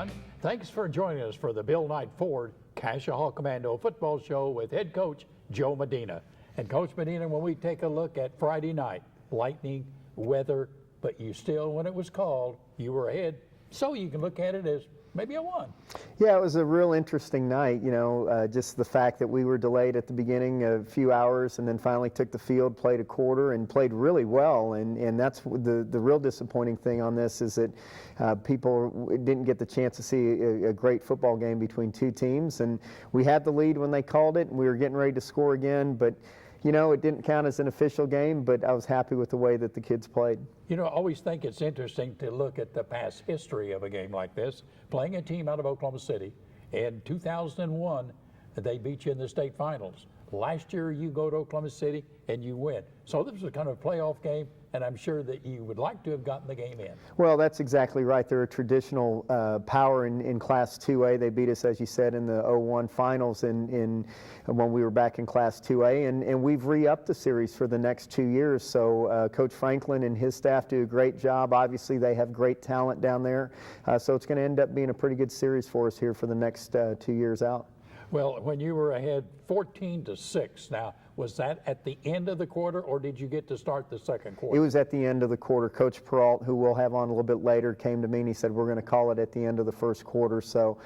everyone. Thanks for joining us for the Bill Knight Ford Cascia Commando football show with head coach Joe Medina. And Coach Medina, when we take a look at Friday night, lightning, weather, but you still, when it was called, you were ahead. So you can look at it as maybe a won. Yeah, it was a real interesting night, just the fact that we were delayed at the beginning a few hours and then finally took the field, played a quarter, and played really well. And that's the real disappointing thing on this is that people didn't get the chance to see a great football game between two teams. And we had the lead when they called it, and we were getting ready to score again. But it didn't count as an official game, but I was happy with the way that the kids played. I always think it's interesting to look at the past history of a game like this. Playing a team out of Oklahoma City, in 2001, they beat you in the state finals. Last year, you go to Oklahoma City and you win. So this was kind of a playoff game, and I'm sure that you would like to have gotten the game in. Well, that's exactly right. They're a traditional power in Class 2A. They beat us, as you said, in the 01 finals when we were back in Class 2A, and we've re-upped the series for the next 2 years. So Coach Franklin and his staff do a great job. Obviously, they have great talent down there. So it's going to end up being a pretty good series for us here for the next 2 years out. Well, when you were ahead 14-6, now, was that at the end of the quarter, or did you get to start the second quarter? It was at the end of the quarter. Coach Peralt, who we'll have on a little bit later, came to me and he said, we're going to call it at the end of the first quarter. So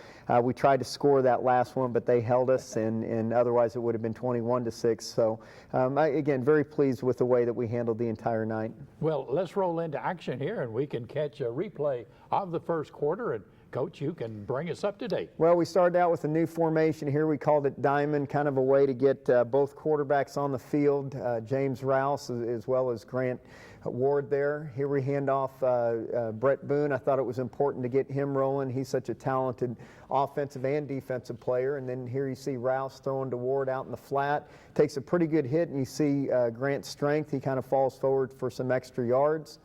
we tried to score that last one, but they held us, and otherwise it would have been 21-6. So, again, very pleased with the way that we handled the entire night. Well, let's roll into action here, and we can catch a replay of the first quarter. And Coach, you can bring us up to date. Well, we started out with a new formation here. We called it Diamond, kind of a way to get both quarterbacks on the field, James Rouse as well as Grant Ward there. Here we hand off Brett Boone. I thought it was important to get him rolling. He's such a talented offensive and defensive player. And then here you see Rouse throwing to Ward out in the flat. Takes a pretty good hit, and you see Grant's strength. He kind of falls forward for some extra yards.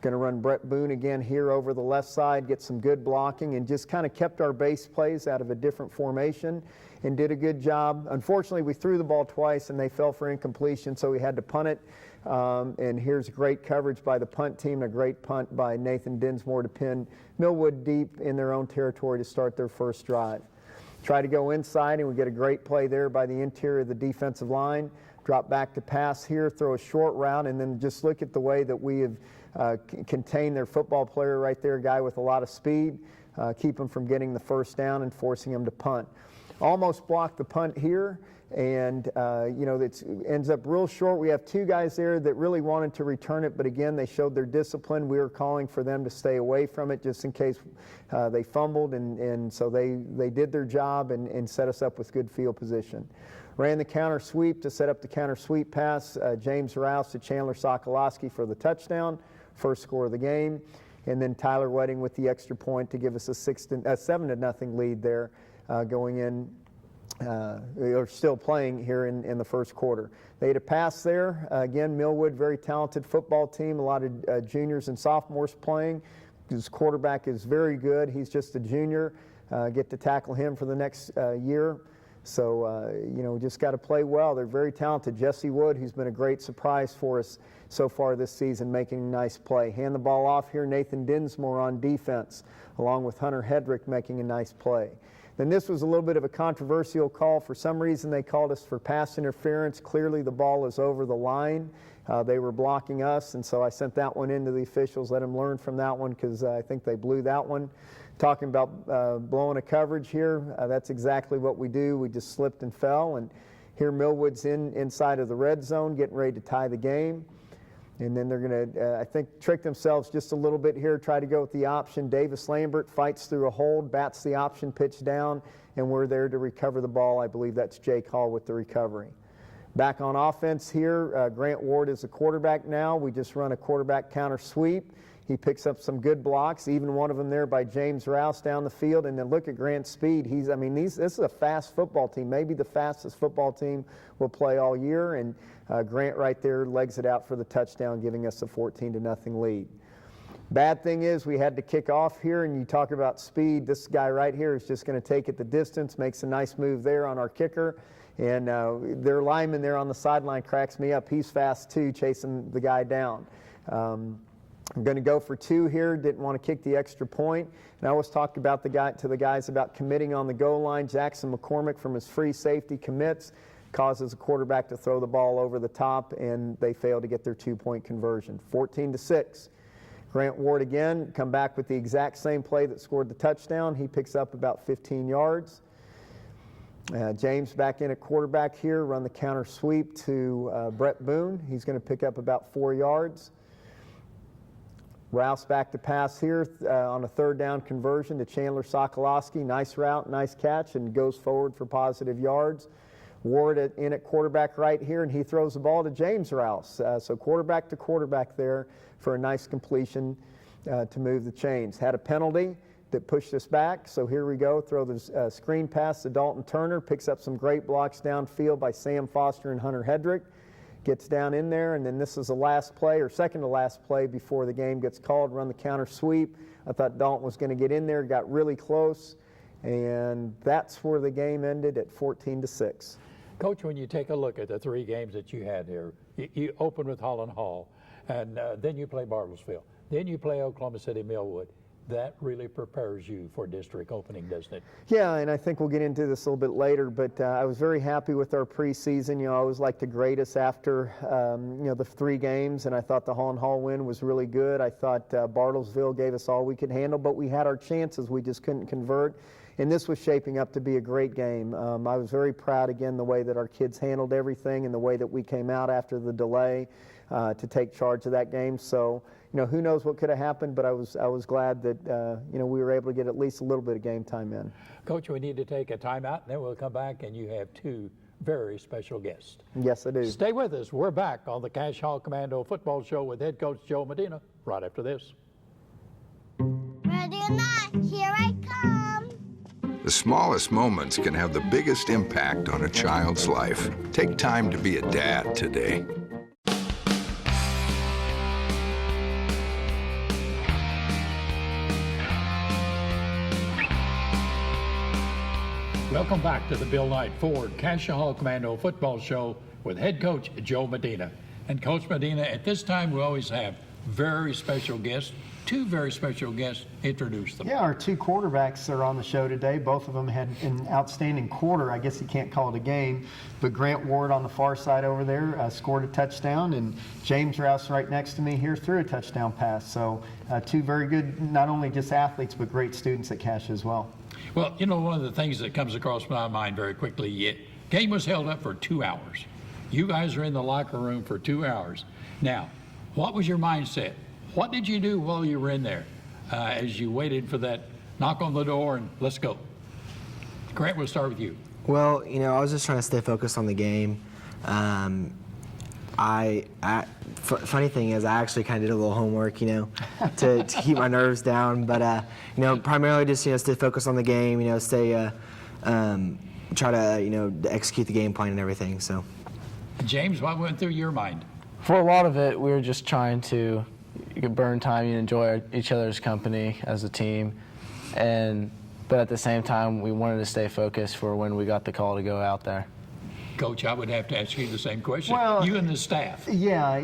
Going to run Brett Boone again here over the left side, get some good blocking, and just kind of kept our base plays out of a different formation and did a good job. Unfortunately, we threw the ball twice and they fell for incompletion, so we had to punt it. And here's great coverage by the punt team, a great punt by Nathan Dinsmore to pin Millwood deep in their own territory to start their first drive. Try to go inside, and we get a great play there by the interior of the defensive line. Drop back to pass here, throw a short route, and then just look at the way that we have contain their football player right there, a guy with a lot of speed, keep him from getting the first down and forcing him to punt. Almost blocked the punt here, and it ends up real short. We have two guys there that really wanted to return it, but again, they showed their discipline. We were calling for them to stay away from it just in case they fumbled, and so they did their job and set us up with good field position. Ran the counter sweep to set up the counter sweep pass. James Rouse to Chandler Sokolowski for the touchdown, first score of the game. And then Tyler Wedding with the extra point to give us a 7-0 lead there going in, or still playing here in the first quarter. They had a pass there. Again, Millwood, very talented football team, a lot of juniors and sophomores playing. His quarterback is very good. He's just a junior. Get to tackle him for the next year. So, just got to play well. They're very talented. Jesse Wood, who's been a great surprise for us so far this season, making a nice play. Hand the ball off here, Nathan Dinsmore on defense, along with Hunter Hedrick making a nice play. Then this was a little bit of a controversial call. For some reason, they called us for pass interference. Clearly, the ball is over the line. They were blocking us, and so I sent that one into the officials, let them learn from that one because I think they blew that one. Talking about blowing a coverage here, that's exactly what we do. We just slipped and fell, and here Millwood's inside of the red zone getting ready to tie the game. And then they're going to, I think, trick themselves just a little bit here, try to go with the option. Davis Lambert fights through a hold, bats the option pitch down, and we're there to recover the ball. I believe that's Jake Hall with the recovery. Back on offense here, Grant Ward is the quarterback now. We just run a quarterback counter sweep. He picks up some good blocks, even one of them there by James Rouse down the field. And then look at Grant's speed. This is a fast football team, maybe the fastest football team we'll play all year. And Grant right there legs it out for the touchdown, giving us a 14-0 lead. Bad thing is we had to kick off here, and you talk about speed. This guy right here is just going to take it the distance, makes a nice move there on our kicker. And their lineman there on the sideline cracks me up. He's fast too, chasing the guy down. I'm going to go for 2 here. Didn't want to kick the extra point. And I always talk about the guys about committing on the goal line. Jackson McCormick from his free safety commits, causes a quarterback to throw the ball over the top, and they fail to get their 2-point conversion. 14-6. Grant Ward again, come back with the exact same play that scored the touchdown. He picks up about 15 yards. James back in at quarterback here, run the counter sweep to Brett Boone. He's going to pick up about 4 yards. Rouse back to pass here on a 3rd down conversion to Chandler Sokolowski. Nice route, nice catch, and goes forward for positive yards. Ward in at quarterback right here, and he throws the ball to James Rouse. So quarterback to quarterback there for a nice completion to move the chains. Had a penalty that pushed us back, so here we go. Throw the screen pass to Dalton Turner, picks up some great blocks downfield by Sam Foster and Hunter Hedrick. Gets down in there, and then this is the last play, or second to last play before the game gets called. Run the counter sweep. I thought Dalton was going to get in there, got really close, and that's where the game ended at 14-6. Coach, when you take a look at the 3 games that you had here, you open with Holland Hall, and then you play Bartlesville, then you play Oklahoma City Millwood. That really prepares you for district opening, doesn't it? Yeah, and I think we'll get into this a little bit later, but I was very happy with our preseason. You know, I always like to grade us after, the 3 games, and I thought the Holland Hall win was really good. I thought Bartlesville gave us all we could handle, but we had our chances. We just couldn't convert, and this was shaping up to be a great game. I was very proud, again, the way that our kids handled everything and the way that we came out after the delay to take charge of that game. So, who knows what could have happened, but I was glad that, we were able to get at least a little bit of game time in. Coach, we need to take a timeout, and then we'll come back, and you have 2 very special guests. Yes, I do. Stay with us. We're back on the Cascia Commando Football Show with head coach Joe Medina right after this. Ready or not, here I come. The smallest moments can have the biggest impact on a child's life. Take time to be a dad today. Welcome back to the Bill Knight Ford Cascia Hall Commando Football Show with head coach Joe Medina. And Coach Medina, at this time we always have very special guests, 2 very special guests. Introduce them. Yeah, our 2 quarterbacks are on the show today. Both of them had an outstanding quarter. I guess you can't call it a game, but Grant Ward on the far side over there scored a touchdown, and James Rouse right next to me here threw a touchdown pass. So 2 very good, not only just athletes, but great students at Cascia as well. Well, one of the things that comes across my mind very quickly, game was held up for 2 hours. You guys are in the locker room for 2 hours. Now, what was your mindset? What did you do while you were in there as you waited for that knock on the door and let's go? Grant, we'll start with you. Well, I was just trying to stay focused on the game. Funny thing is, I actually kind of did a little homework, to keep my nerves down. But, primarily just, stay focused on the game, try to, execute the game plan and everything, so. James, what went through your mind? For a lot of it, we were just trying to burn time and enjoy each other's company as a team. But at the same time, we wanted to stay focused for when we got the call to go out there. Coach, I would have to ask you the same question. Well, you and the staff. Yeah,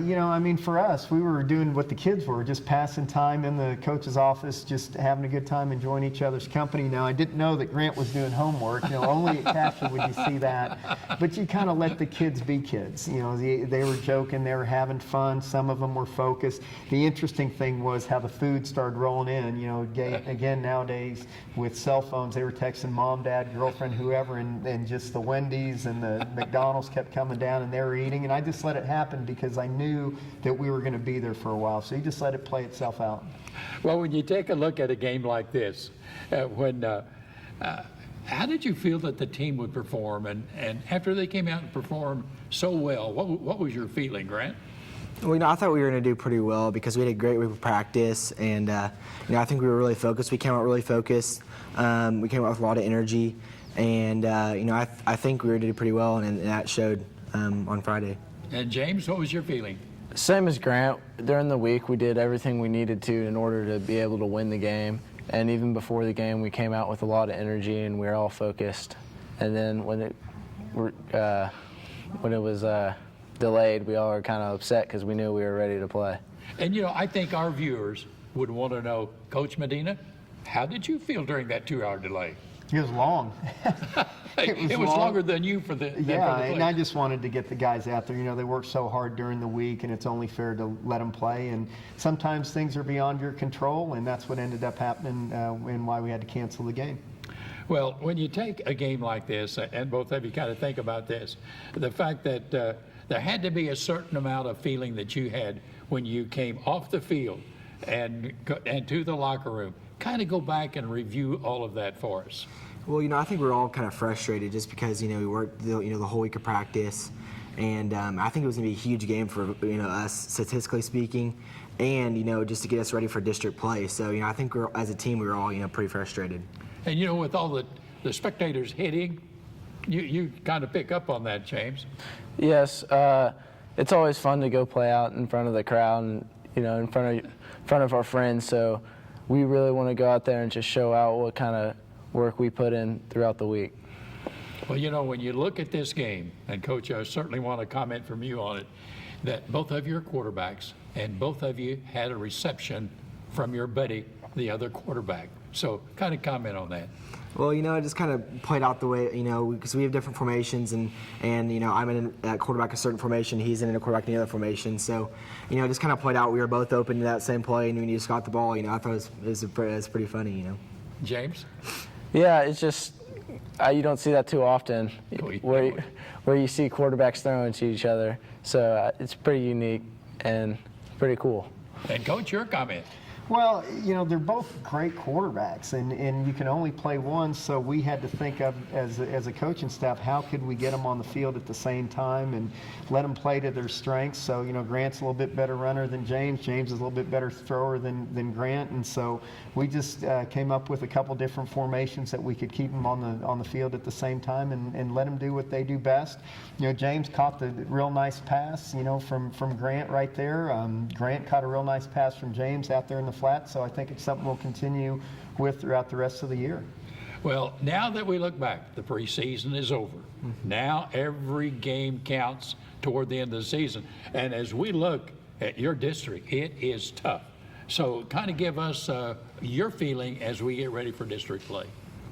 for us, we were doing what the kids were, just passing time in the coach's office, just having a good time, enjoying each other's company. Now, I didn't know that Grant was doing homework. Only at Cascia would you see that. But you kind of let the kids be kids. They were joking, they were having fun. Some of them were focused. The interesting thing was how the food started rolling in. Again, nowadays with cell phones, they were texting mom, dad, girlfriend, whoever, and just the Wendy's and the McDonald's kept coming down and they were eating, and I just let it happen because I knew that we were going to be there for a while. So you just let it play itself out. Well, when you take a look at a game like this, how did you feel that the team would perform? And after they came out and performed so well, what was your feeling, Grant? Well, I thought we were going to do pretty well because we had a great week of practice, and I think we were really focused. We came out really focused. We came out with a lot of energy. And, I think we were doing pretty well, and that showed on Friday. And James, what was your feeling? Same as Grant. During the week, we did everything we needed to in order to be able to win the game. And even before the game, we came out with a lot of energy, and we were all focused. And then when it was delayed, we all were kind of upset because we knew we were ready to play. And, you know, I think our viewers would want to know, Coach Medina, how did you feel during that 2-hour delay? It was long. It was longer than you for the Yeah, for the and play. I just wanted to get the guys out there. You know, they work so hard during the week, and it's only fair to let them play. And sometimes things are beyond your control, and that's what ended up happening and why we had to cancel the game. Well, when you take a game like this, and both of you kind of think about this, the fact that there had to be a certain amount of feeling that you had when you came off the field and to the locker room. Kind of go back and review all of that for us. Well, you know, I think we're all kind of frustrated just because, you know, we worked the whole week of practice, and I think it was going to be a huge game for, you know, us statistically speaking, and, you know, just to get us ready for district play. So, you know, I think as a team we were all, you know, pretty frustrated. And, you know, with all the spectators hitting, you kind of pick up on that, James. Yes, it's always fun to go play out in front of the crowd and, you know, in front of our friends. So we really want to go out there and just show out what kind of work we put in throughout the week. Well, you know, when you look at this game, and Coach, I certainly want to comment from you on it, that both of you are quarterbacks, and both of you had a reception from your buddy, the other quarterback. So kind of comment on that. Well, you know, it just kind of played out the way, you know, because we have different formations, and you know, I'm in a quarterback a certain formation, he's in a quarterback in the other formation. So, you know, it just kind of played out. We were both open to that same play, and when you just got the ball, you know, I thought it was pretty funny, you know. James? Yeah, it's just you don't see that too often, where you see quarterbacks throwing to each other. So it's pretty unique and pretty cool. And Coach, your comment. Well, you know, they're both great quarterbacks, and you can only play one, so we had to think of, as a coaching staff, how could we get them on the field at the same time and let them play to their strengths. So, you know, Grant's a little bit better runner than James. James is a little bit better thrower than Grant, and so we just came up with a couple different formations that we could keep them on the field at the same time and let them do what they do best. You know, James caught the real nice pass, you know, from Grant right there. Grant caught a real nice pass from James out there in the flat, so I think it's something we'll continue with throughout the rest of the year. Well, now that we look back, the preseason is over. Now every game counts toward the end of the season. And as we look at your district, it is tough. So kind of give us your feeling as we get ready for district play.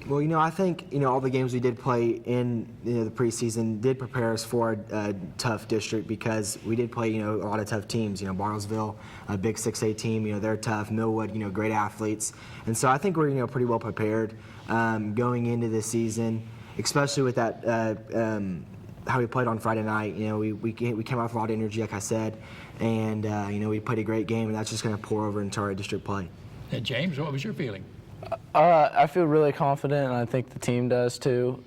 Well, you know, I think, you know, all the games we did play in, you know, the preseason did prepare us for a tough district, because we did play, you know, a lot of tough teams. You know, Bartlesville, a big 6A team, you know, they're tough. Millwood, you know, great athletes. And so I think we're, you know, pretty well prepared going into this season, especially with that, how we played on Friday night. You know, we came out with a lot of energy, like I said, and, you know, we played a great game, and that's just going to pour over into our district play. And James, what was your feeling? I feel really confident, and I think the team does too,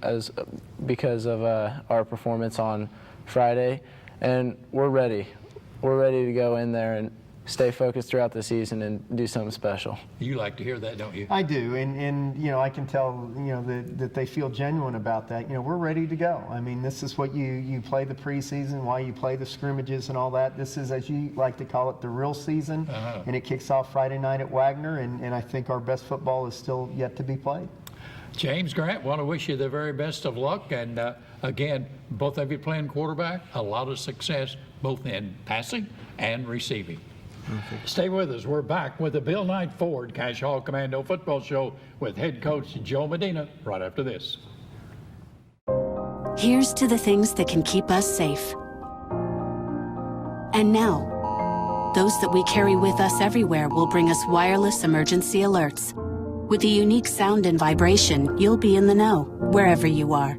because of our performance on Friday. And we're ready. We're ready to go in there and stay focused throughout the season and do something special. You like to hear that, don't you? I do, and you know, I can tell, you know, that they feel genuine about that. You know, we're ready to go. I mean, this is what you play the preseason, why you play the scrimmages and all that. This is, as you like to call it, the real season, and it kicks off Friday night at Wagner, and I think our best football is still yet to be played. James, Grant, want to wish you the very best of luck. And again, both of you playing quarterback, a lot of success, both in passing and receiving. Stay with us. We're back with the Bill Knight Ford Cascia Commando football show with head coach Joe Medina right after this. Here's to the things that can keep us safe. And now, those that we carry with us everywhere will bring us wireless emergency alerts. With the unique sound and vibration, you'll be in the know, wherever you are.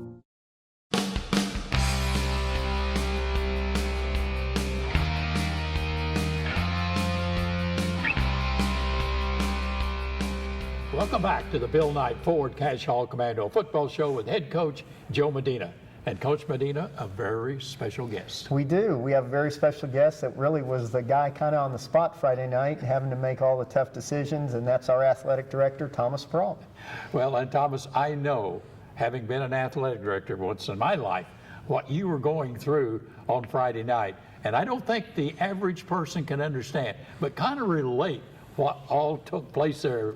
Welcome back to the Bill Knight Ford Cascia Commando football show with head coach Joe Medina. And Coach Medina, a very special guest. We do. We have a very special guest that really was the guy kind of on the spot Friday night, having to make all the tough decisions, and that's our athletic director, Thomas Peralta. Well, and Thomas, I know, having been an athletic director once in my life, what you were going through on Friday night. And I don't think the average person can understand, but kind of relate what all took place there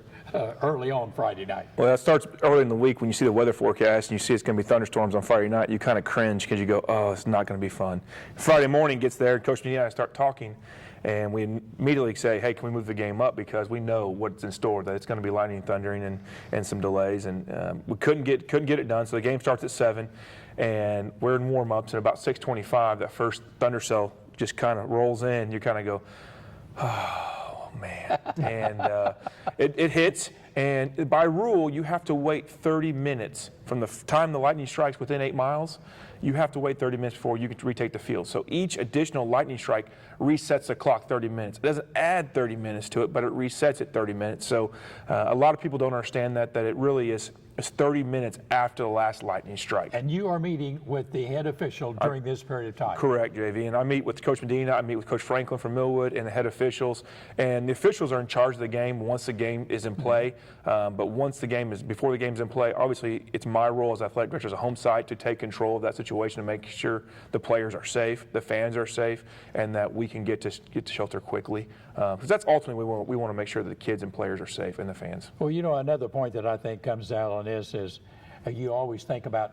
early on Friday night. Well, that starts early in the week when you see the weather forecast and you see it's going to be thunderstorms on Friday night. You kind of cringe because you go, oh, it's not going to be fun. Friday morning gets there, Coach Medina and I start talking, and we immediately say, hey, can we move the game up, because we know what's in store, that it's going to be lightning and thundering and some delays, and we couldn't get it done. So the game starts at 7, and we're in warm-ups, and about 6:25, that first thunder cell just kind of rolls in. You kind of go, oh man, and it hits. And by rule, you have to wait 30 minutes from the time the lightning strikes within 8 miles. You have to wait 30 minutes before you can retake the field. So each additional lightning strike resets the clock 30 minutes. It doesn't add 30 minutes to it, but it resets it 30 minutes. So a lot of people don't understand that it really is 30 minutes after the last lightning strike. And you are meeting with the head official during this period of time. Correct, JV. And I meet with Coach Medina, I meet with Coach Franklin from Millwood, and the head officials. And the officials are in charge of the game once the game is in play. But before the game's in play, obviously it's my role as athletic director as a home site to take control of that situation and make sure the players are safe, the fans are safe, and that we can get to shelter quickly. Because that's ultimately we want to make sure that the kids and players are safe and the fans. Well, another point that I think comes out on this is you always think about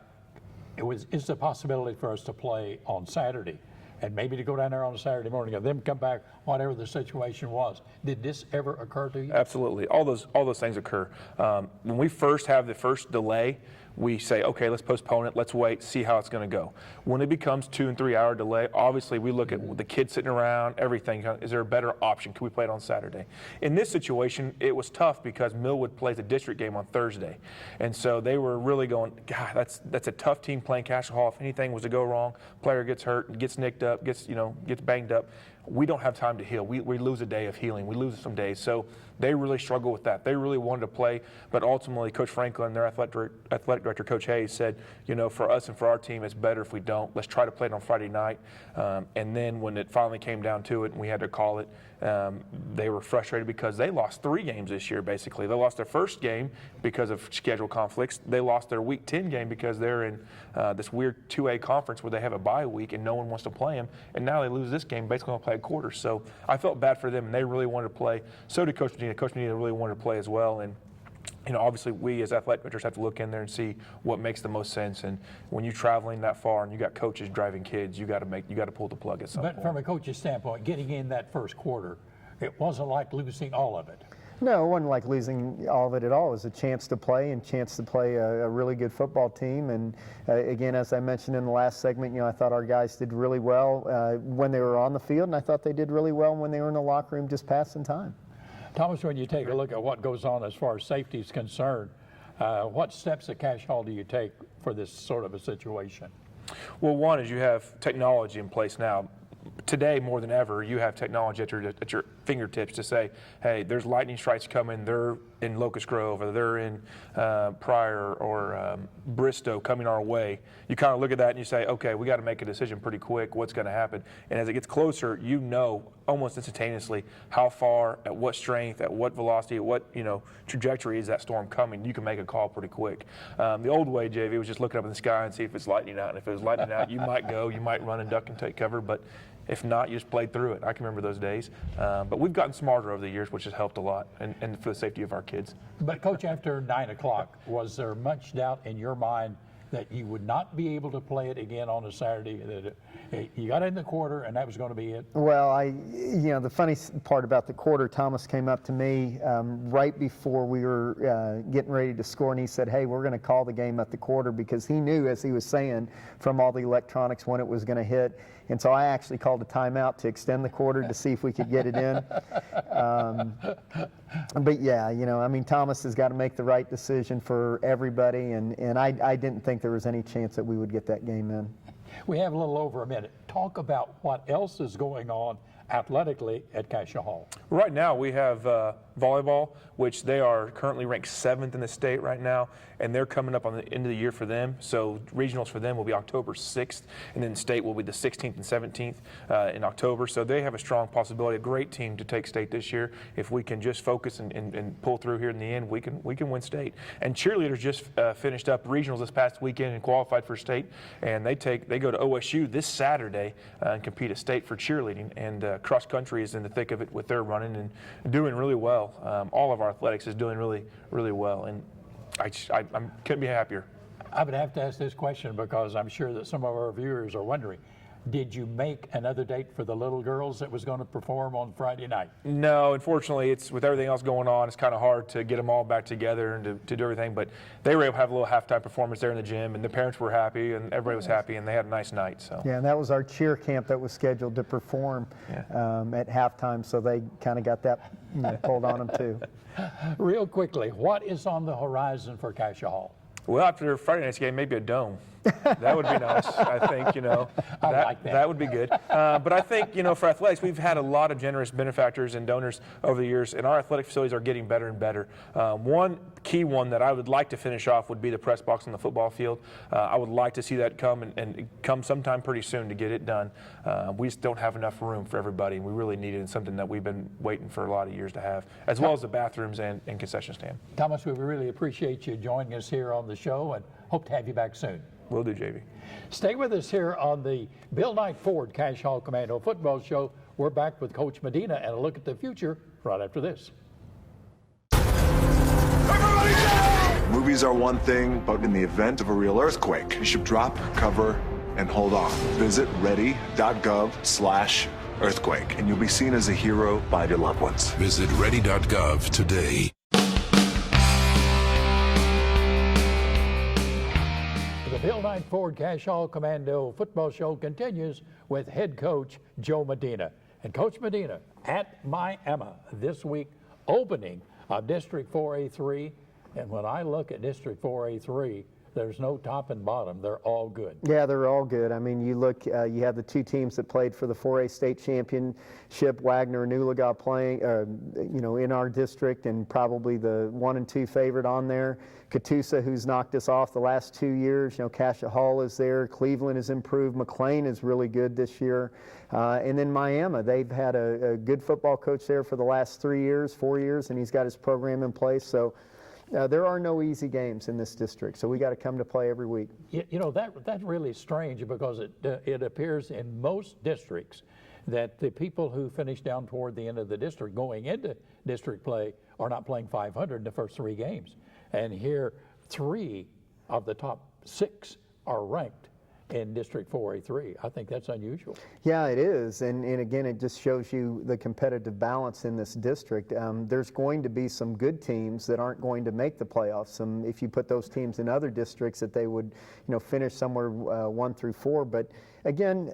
is the possibility for us to play on Saturday, and maybe to go down there on a Saturday morning and then come back, whatever the situation was. Did this ever occur to you? Absolutely. All those things occur. When we first have the first delay, we say, okay, let's postpone it, let's wait, see how it's going to go. When it becomes 2 and 3 hour delay, obviously we look at the kids sitting around, everything. Is there a better option? Can we play it on Saturday? In this situation, it was tough because Millwood plays a district game on Thursday. And so they were really going, God, that's a tough team playing Cascia Hall. If anything was to go wrong, player gets hurt, gets nicked up, gets banged up, we don't have time to heal. We lose a day of healing. We lose some days. So they really struggle with that. They really wanted to play, but ultimately Coach Franklin, their athletic director, Coach Hayes, said, for us and for our team, it's better if we don't. Let's try to play it on Friday night. And then when it finally came down to it and we had to call it, they were frustrated because they lost 3 games this year, basically. They lost their first game because of schedule conflicts. They lost their Week 10 game because they're in this weird 2A conference where they have a bye week and no one wants to play them. And now they lose this game, basically going to play a quarter. So I felt bad for them, and they really wanted to play. So did Coach Medina. Coach Medina really wanted to play as well. And obviously we as athletic directors have to look in there and see what makes the most sense. And when you're traveling that far and you got coaches driving kids, you got to pull the plug at some point. But from a coach's standpoint, getting in that first quarter, it wasn't like losing all of it. No, it wasn't like losing all of it at all. It was a chance to play a really good football team. And again, as I mentioned in the last segment, I thought our guys did really well when they were on the field, and I thought they did really well when they were in the locker room just passing time. Thomas, when you take a look at what goes on as far as safety is concerned, what steps at Cascia Hall do you take for this sort of a situation? Well, one is you have technology in place now. Today, more than ever, you have technology at your fingertips to say, hey, there's lightning strikes coming. They're in Locust Grove, or they're in Pryor or Bristow coming our way. You kind of look at that and you say, okay, we got to make a decision pretty quick. What's going to happen? And as it gets closer, almost instantaneously how far, at what strength, at what velocity, at what trajectory is that storm coming. You can make a call pretty quick. The old way, JV, was just looking up in the sky and see if it's lightning out. And if it was lightning out, you might go, you might run and duck and take cover, but if not, you just played through it. I can remember those days. But we've gotten smarter over the years, which has helped a lot, and for the safety of our kids. But, Coach, after 9 o'clock, was there much doubt in your mind that you would not be able to play it again on a Saturday, that you got in the quarter and that was going to be it? Well, the funny part about the quarter, Thomas came up to me right before we were getting ready to score, and he said, hey, we're going to call the game at the quarter, because he knew, as he was saying, from all the electronics when it was going to hit. And so I actually called a timeout to extend the quarter to see if we could get it in. But yeah, Thomas has got to make the right decision for everybody, and I didn't think there was any chance that we would get that game in. We have a little over a minute. Talk about what else is going on athletically at Cascia Hall. Right now we have volleyball, which they are currently ranked 7th in the state right now, and they're coming up on the end of the year for them. So regionals for them will be October 6th, and then state will be the 16th and 17th in October. So they have a strong possibility, a great team to take state this year. If we can just focus and pull through here in the end, we can win state. And cheerleaders just finished up regionals this past weekend and qualified for state, and they go to OSU this Saturday and compete at state for cheerleading. And cross country is in the thick of it with their running and doing really well. All of our athletics is doing really, really well, and I couldn't be happier. I would have to ask this question because I'm sure that some of our viewers are wondering, Did you make another date for the little girls that was going to perform on Friday night? No, unfortunately, it's with everything else going on, it's kind of hard to get them all back together and to do everything. But they were able to have a little halftime performance there in the gym, and the parents were happy, and everybody was happy, and they had a nice night. So Yeah, and that was our cheer camp that was scheduled to perform at halftime, so they kind of got that pulled on them too. Real quickly, what is on the horizon for Cascia Hall? well, after Friday night's game, maybe a dome. That would be nice. I think, I like that. That would be good. But I think, for athletics, we've had a lot of generous benefactors and donors over the years, and our athletic facilities are getting better and better. One key one that I would like to finish off would be the press box on the football field. I would like to see that come and come sometime pretty soon to get it done. We just don't have enough room for everybody, and we really need it, and something that we've been waiting for a lot of years to have, as well as the bathrooms and concession stand. Thomas, we really appreciate you joining us here on the show and hope to have you back soon. Will do, JV. Stay with us here on the Bill Knight Ford Cascia Hall Commando Football Show. We're back with Coach Medina and a look at the future right after this. Movies are one thing, but in the event of a real earthquake, you should drop, cover, and hold on. Visit ready.gov/earthquake, and you'll be seen as a hero by your loved ones. Visit ready.gov today. The Bill Knight Ford Cascia Hall Commando Football Show continues with head coach Joe Medina. And Coach Medina at Miami this week, opening of District 4A3. And when I look at District 4A3, there's no top and bottom. They're all good. Yeah, they're all good. I mean, you look, you have the two teams that played for the 4A state championship, Wagner and Oologah playing, in our district, and probably the 1 and 2 favorite on there. Catoosa, who's knocked us off the last 2 years. Cascia Hall is there. Cleveland has improved. McLean is really good this year. And then Miami, they've had a good football coach there for the last 4 years, and he's got his program in place. So there are no easy games in this district, so we got to come to play every week. That's really strange, because it appears in most districts that the people who finish down toward the end of the district going into district play are not playing 500 in the first 3 games. And here, 3 of the top 6 are ranked in District 4A3. I think that's unusual. Yeah, it is, and again, it just shows you the competitive balance in this district. There's going to be some good teams that aren't going to make the playoffs. If you put those teams in other districts, that they would, finish somewhere 1 through 4. But again,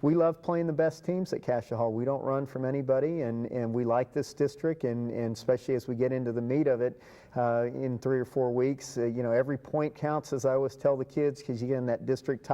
we love playing the best teams at Cascia Hall. We don't run from anybody, and we like this district, and especially as we get into the meat of it in 3 or 4 weeks. Every point counts, as I always tell the kids, because you get in that district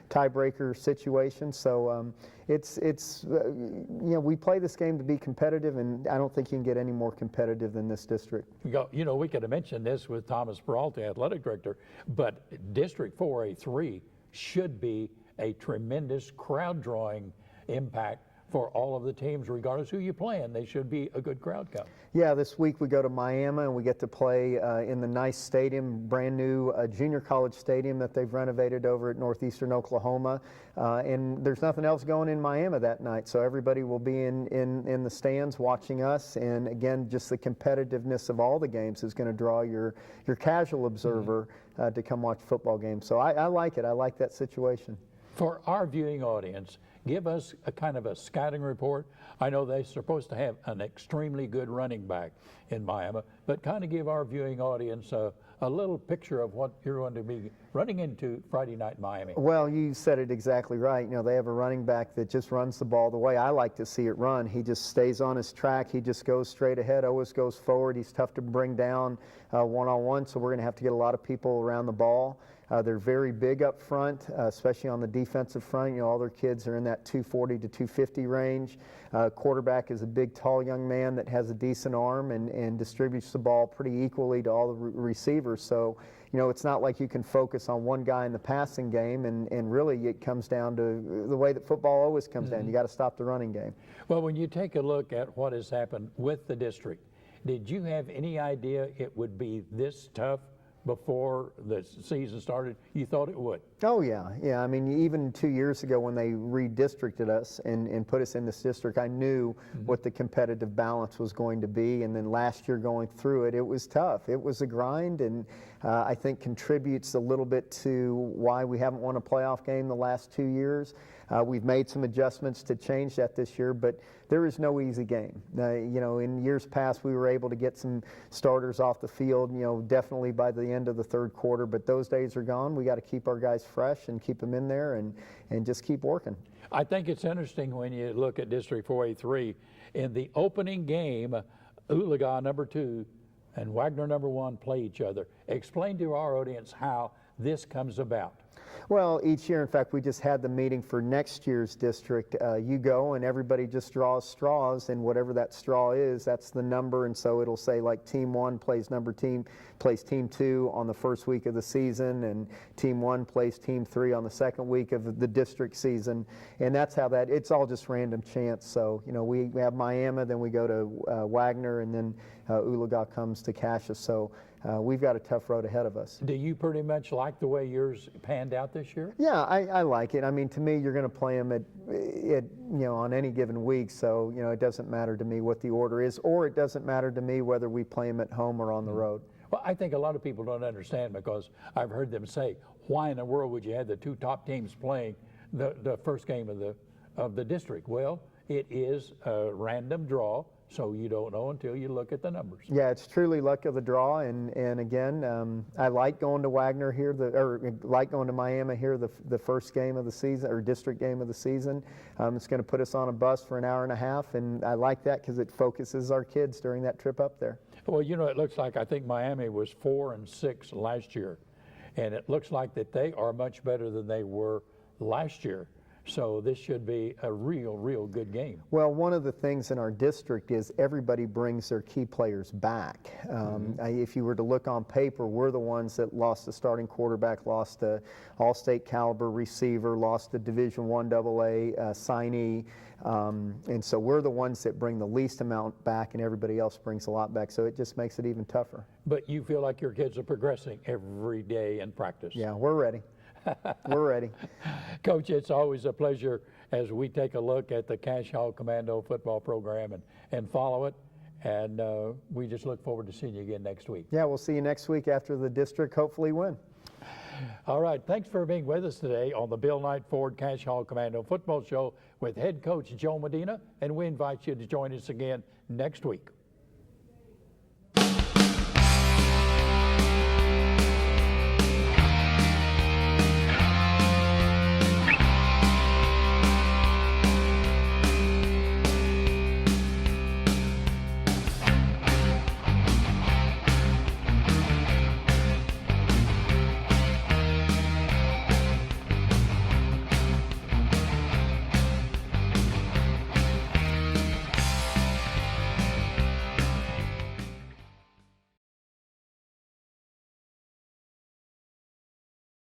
tiebreaker situation. So we play this game to be competitive, and I don't think you can get any more competitive than this district. We could have mentioned this with Thomas Peralta, athletic director, but District 4A3 should be a tremendous crowd-drawing impact for all of the teams, regardless who you play in. They should be a good crowd count. Yeah, this week we go to Miami, and we get to play in the nice stadium, brand new junior college stadium that they've renovated over at Northeastern Oklahoma. And there's nothing else going in Miami that night, so everybody will be in the stands watching us. And again, just the competitiveness of all the games is going to draw your casual observer to come watch football games. So I like it. I like that situation. For our viewing audience, give us a kind of a scouting report. I know they're supposed to have an extremely good running back in Miami, but kind of give our viewing audience a little picture of what you're going to be running into Friday night in Miami. Well, you said it exactly right. They have a running back that just runs the ball the way I like to see it run. He just stays on his track. He just goes straight ahead, always goes forward. He's tough to bring down one-on-one, so we're going to have to get a lot of people around the ball. They're very big up front, especially on the defensive front. All their kids are in that 240 to 250 range. Quarterback is a big, tall young man that has a decent arm and distributes the ball pretty equally to all the receivers. So, it's not like you can focus on one guy in the passing game, and really it comes down to the way that football always comes down. You got to stop the running game. Well, when you take a look at what has happened with the district, did you have any idea it would be this tough before the season started? You thought it would? Oh, yeah. I mean, even 2 years ago when they redistricted us and put us in this district, I knew what the competitive balance was going to be. And then last year going through it, it was tough. It was a grind, and I think contributes a little bit to why we haven't won a playoff game the last 2 years. We've made some adjustments to change that this year, but there is no easy game. You know, in years past, we were able to get some starters off the field, you know, definitely by the end of the third quarter, but those days are gone. We got to keep our guys fresh and keep them in there and just keep working. I think it's interesting when you look at District 4A3. In the opening game, Oologah #2 and Wagner #1 play each other. Explain to our audience how this comes about. Well, each year, in fact, we just had the meeting for next year's district. You go and everybody just draws straws, and whatever that straw is, that's the number. And so it'll say like Team 1 plays Team 2 on the first week of the season, and Team 1 plays Team 3 on the second week of the district season. And that's how it's all just random chance. So, you know, we have Miami, then we go to Wagner, and then Oologah comes to Cascia. So we've got a tough road ahead of us. Do you pretty much like the way yours panned out this year? Yeah, I like it. I mean, to me, you're going to play them at you know, on any given week. So, you know, it doesn't matter to me what the order is, or it doesn't matter to me whether we play them at home or on the road. Well, I think a lot of people don't understand, because I've heard them say, why in the world would you have the two top teams playing the first game of the district? Well, it is a random draw, so you don't know until you look at the numbers. Yeah, it's truly luck of the draw, and again, I like going to Wagner here, or like going to Miami here, the first game of the season, or district game of the season. It's going to put us on a bus for an hour and a half, and I like that because it focuses our kids during that trip up there. Well, you know, it looks like, I think Miami was 4-6 last year, and it looks like that they are much better than they were last year. So this should be a real good game. Well, one of the things in our district is everybody brings their key players back. If you were to look on paper, we're the ones that lost the starting quarterback, lost the all-state caliber receiver, lost the Division I AA signee. And so we're the ones that bring the least amount back, and everybody else brings a lot back. So it just makes it even tougher. But you feel like your kids are progressing every day in practice. Yeah, we're ready. We're ready. Coach, it's always a pleasure as we take a look at the Cascia Commando football program and follow it. And we just look forward to seeing you again next week. Yeah, we'll see you next week after the district hopefully win. All right, thanks for being with us today on the Bill Knight Ford Cascia Commando football show with head coach Joe Medina. And we invite you to join us again next week.